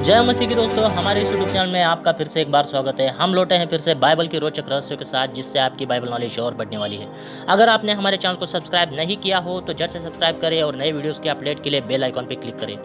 जय मसीह की दोस्तों, हमारे इस यूट्यूब चैनल में आपका फिर से एक बार स्वागत है। हम लौटे हैं फिर से बाइबल के रोचक रहस्यों के साथ, जिससे आपकी बाइबल नॉलेज और बढ़ने वाली है। अगर आपने हमारे चैनल को सब्सक्राइब नहीं किया हो तो झट से सब्सक्राइब करें और नए वीडियोस के अपडेट के लिए बेल आइकॉन पर क्लिक करें।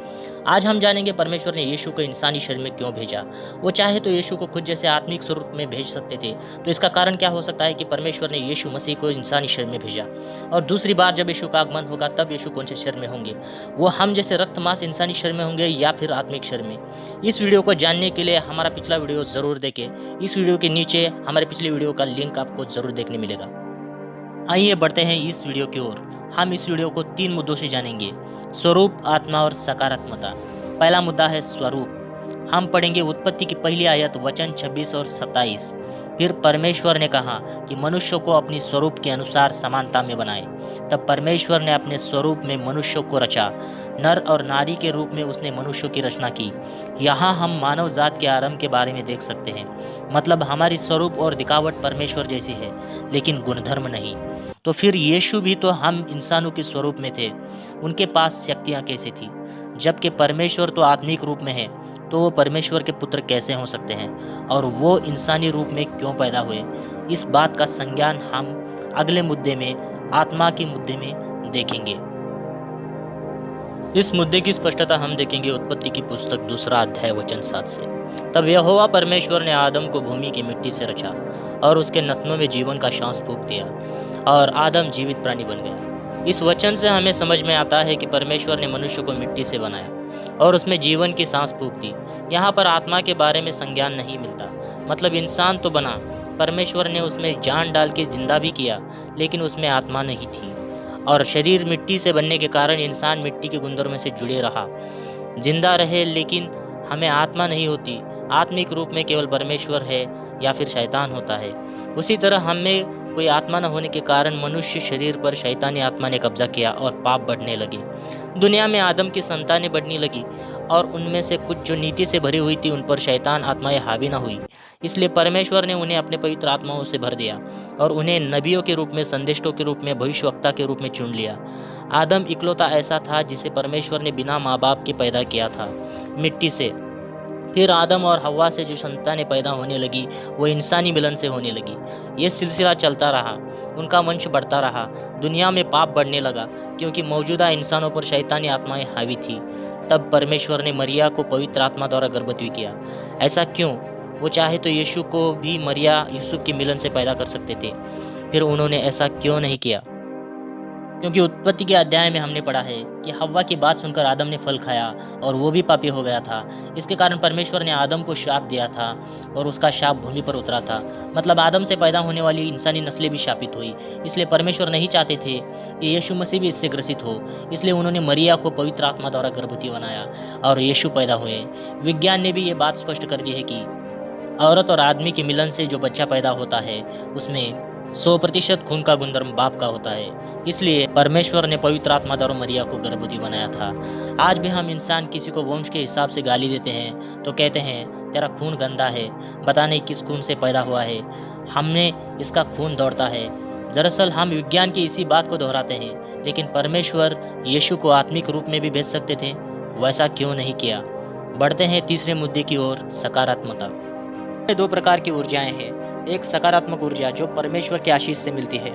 आज हम जानेंगे परमेश्वर ने यीशु को इंसानी शरीर में क्यों भेजा। वो चाहे तो यीशु को खुद जैसे आत्मिक स्वरूप में भेज सकते थे, तो इसका कारण क्या हो सकता है कि परमेश्वर ने यीशु मसीह को इंसानी शरीर में भेजा। और दूसरी बार जब यीशु का आगमन होगा तब यीशु कौन से शरीर में होंगे, वो हम जैसे रक्त मांस इंसानी शरीर में होंगे या फिर आत्मिक शरीर में। इस वीडियो को जानने के लिए हमारा पिछला वीडियो जरूर देखें। इस वीडियो के नीचे हमारे पिछले वीडियो का लिंक आपको जरूर देखने मिलेगा। आइए बढ़ते हैं इस वीडियो की ओर। हम इस वीडियो को 3 मुद्दों से जानेंगे: स्वरूप, आत्मा और सकारात्मकता। पहला मुद्दा है स्वरूप। हम पढ़ेंगे उत्पत्ति की पहली आयत वचन 26 और 27। फिर परमेश्वर ने कहा कि मनुष्य को अपनी स्वरूप के अनुसार समानता में बनाए। तब परमेश्वर ने अपने स्वरूप में मनुष्य को रचा, नर और नारी के रूप में उसने मनुष्य की रचना की। यहाँ हम मानव जात के आरंभ के बारे में देख सकते हैं। मतलब हमारी स्वरूप और दिखावट परमेश्वर जैसी है, लेकिन गुणधर्म नहीं। तो फिर यीशु भी तो हम इंसानों के स्वरूप में थे, उनके पास शक्तियाँ कैसी थी? जबकि परमेश्वर तो आत्मिक रूप में है, तो वो परमेश्वर के पुत्र कैसे हो सकते हैं, और वो इंसानी रूप में क्यों पैदा हुए? इस बात का संज्ञान हम अगले मुद्दे में, आत्मा के मुद्दे में देखेंगे। इस मुद्दे की स्पष्टता हम देखेंगे उत्पत्ति की पुस्तक 2 अध्याय वचन 7 से। तब यहोवा परमेश्वर ने आदम को भूमि की मिट्टी से रचा और उसके नथनों में जीवन का सांस फूंक दिया, और आदम जीवित प्राणी बन गया। इस वचन से हमें समझ में आता है कि परमेश्वर ने मनुष्य को मिट्टी से बनाया और उसमें जीवन की सांस फूंक दी। यहाँ पर आत्मा के बारे में संज्ञान नहीं मिलता। मतलब इंसान तो बना, परमेश्वर ने उसमें जान डाल के जिंदा भी किया, लेकिन उसमें आत्मा नहीं थी। और शरीर मिट्टी से बनने के कारण इंसान मिट्टी के गुणधर्म से जुड़े रहा, जिंदा रहे, लेकिन हमें आत्मा नहीं होती। आत्मिक रूप में केवल परमेश्वर है या फिर शैतान होता है। उसी तरह हमें कोई आत्मा न होने के कारण मनुष्य शरीर पर शैतानी आत्मा ने कब्जा किया और पाप बढ़ने लगे। दुनिया में आदम की संतानें बढ़ने लगी और उनमें से कुछ जो नीति से भरी हुई थी उन पर शैतान आत्माएं हावी न हुई। इसलिए परमेश्वर ने उन्हें अपने पवित्र आत्माओं से भर दिया और उन्हें नबियों के रूप में, संदेशों के रूप में, भविष्यवक्ता के रूप में चुन लिया। आदम इकलौता ऐसा था जिसे परमेश्वर ने बिना माँ बाप के पैदा किया था, मिट्टी से। फिर आदम और हव्वा से जो संतानें पैदा होने लगी वो इंसानी मिलन से होने लगी। ये सिलसिला चलता रहा, उनका वंश बढ़ता रहा। दुनिया में पाप बढ़ने लगा क्योंकि मौजूदा इंसानों पर शैतानी आत्माएं हावी थी। तब परमेश्वर ने मरिया को पवित्र आत्मा द्वारा गर्भवती किया। ऐसा क्यों? वो चाहे तो यीशु को भी मरिया यूसुफ के मिलन से पैदा कर सकते थे। फिर उन्होंने ऐसा क्यों नहीं किया? क्योंकि उत्पत्ति के अध्याय में हमने पढ़ा है कि हव्वा की बात सुनकर आदम ने फल खाया और वो भी पापी हो गया था। इसके कारण परमेश्वर ने आदम को शाप दिया था और उसका शाप भूमि पर उतरा था। मतलब आदम से पैदा होने वाली इंसानी नस्लें भी शापित हुई। इसलिए परमेश्वर नहीं चाहते थे कि यीशु मसीह भी इससे ग्रसित हो। इसलिए उन्होंने मरिया को पवित्र आत्मा द्वारा गर्भवती बनाया और यीशु पैदा हुए। विज्ञान ने भी ये बात स्पष्ट कर दी है कि औरत और आदमी के मिलन से जो बच्चा पैदा होता है उसमें 100% खून का गुणधर्म बाप का होता है। इसलिए परमेश्वर ने पवित्र आत्मा द्वारा मरिया को गर्भवती बनाया था। आज भी हम इंसान किसी को वंश के हिसाब से गाली देते हैं तो कहते हैं तेरा खून गंदा है, बता नहीं किस खून से पैदा हुआ है, हमने इसका खून दौड़ता है। दरअसल हम विज्ञान की इसी बात को दोहराते हैं, लेकिन परमेश्वर यीशु को आत्मिक रूप में भी भेज सकते थे। वैसा क्यों नहीं किया? बढ़ते हैं तीसरे मुद्दे की ओर, सकारात्मकता। 2 प्रकार की ऊर्जाएं हैं। एक सकारात्मक ऊर्जा जो परमेश्वर के आशीष से मिलती है,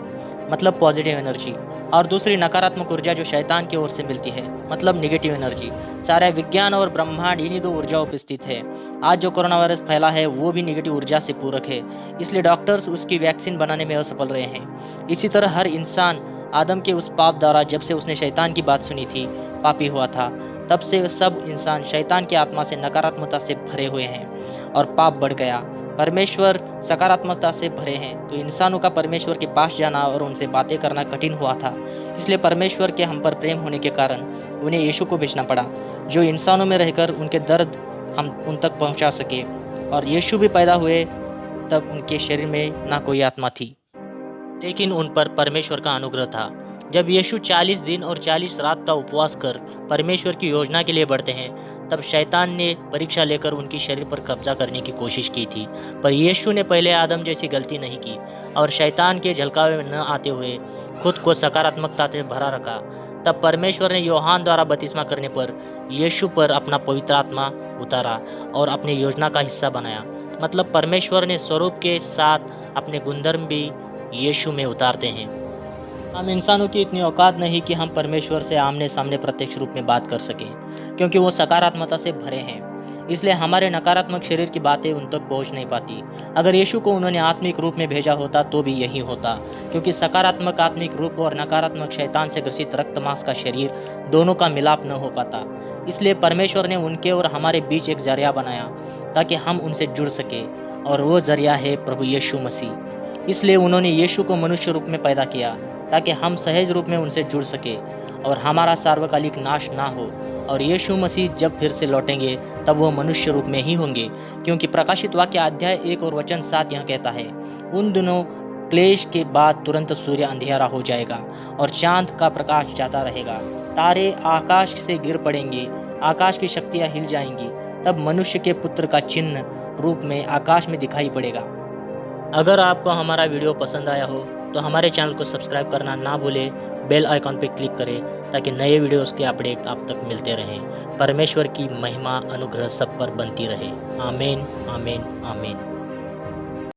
मतलब पॉजिटिव एनर्जी, और दूसरी नकारात्मक ऊर्जा जो शैतान की ओर से मिलती है, मतलब नेगेटिव एनर्जी। सारा विज्ञान और ब्रह्मांड इन्हीं 2 ऊर्जाओं पर स्थित है। आज जो कोरोना वायरस फैला है वो भी नेगेटिव ऊर्जा से पूरक है, इसलिए डॉक्टर्स उसकी वैक्सीन बनाने में असफल रहे हैं। इसी तरह हर इंसान आदम के उस पाप द्वारा, जब से उसने शैतान की बात सुनी थी, पापी हुआ था। तब से सब इंसान शैतान की आत्मा से, नकारात्मकता से भरे हुए हैं और पाप बढ़ गया। परमेश्वर सकारात्मकता से भरे हैं तो इंसानों का परमेश्वर के पास जाना और उनसे बातें करना कठिन हुआ था। इसलिए परमेश्वर के हम पर प्रेम होने के कारण उन्हें यीशु को भेजना पड़ा, जो इंसानों में रहकर उनके दर्द हम उन तक पहुंचा सके। और यीशु भी पैदा हुए तब उनके शरीर में ना कोई आत्मा थी, लेकिन उन पर परमेश्वर का अनुग्रह था। जब यीशु 40 दिन और 40 रात का उपवास कर परमेश्वर की योजना के लिए बढ़ते हैं, तब शैतान ने परीक्षा लेकर उनकी शरीर पर कब्जा करने की कोशिश की थी। पर यीशु ने पहले आदम जैसी गलती नहीं की और शैतान के झलकावे में न आते हुए खुद को सकारात्मकता से भरा रखा। तब परमेश्वर ने यूहन्ना द्वारा बपतिस्मा करने पर यीशु पर अपना पवित्र आत्मा उतारा और अपनी योजना का हिस्सा बनाया। मतलब परमेश्वर ने स्वरूप के साथ अपने गुणधर्म भी यीशु में उतारते हैं। हम इंसानों की इतनी औकात नहीं कि हम परमेश्वर से आमने सामने प्रत्यक्ष रूप में बात कर सकें, क्योंकि वो सकारात्मकता से भरे हैं। इसलिए हमारे नकारात्मक शरीर की बातें उन तक पहुंच नहीं पाती। अगर यीशु को उन्होंने आत्मिक रूप में भेजा होता तो भी यही होता, क्योंकि सकारात्मक आत्मिक रूप और नकारात्मक शैतान से ग्रसित रक्त मांस का शरीर दोनों का मिलाप न हो पाता। इसलिए परमेश्वर ने उनके और हमारे बीच एक जरिया बनाया ताकि हम उनसे जुड़ सके, और वो जरिया है प्रभु यीशु मसीह। इसलिए उन्होंने यीशु को मनुष्य रूप में पैदा किया ताकि हम सहज रूप में उनसे जुड़ सके और हमारा सार्वकालिक नाश ना हो। और यीशु मसीह जब फिर से लौटेंगे तब वो मनुष्य रूप में ही होंगे, क्योंकि प्रकाशित वाक्य अध्याय 1 और वचन 7 यह कहता है, उन दिनों क्लेश के बाद तुरंत सूर्य अंधेरा हो जाएगा और चांद का प्रकाश जाता रहेगा, तारे आकाश से गिर पड़ेंगे, आकाश की शक्तियाँ हिल जाएंगी। तब मनुष्य के पुत्र का चिन्ह रूप में आकाश में दिखाई पड़ेगा। अगर आपको हमारा वीडियो पसंद आया हो तो हमारे चैनल को सब्सक्राइब करना ना भूलें, बेल आइकॉन पर क्लिक करें ताकि नए वीडियोस के अपडेट आप तक मिलते रहें। परमेश्वर की महिमा अनुग्रह सब पर बनती रहे। आमीन, आमीन, आमीन।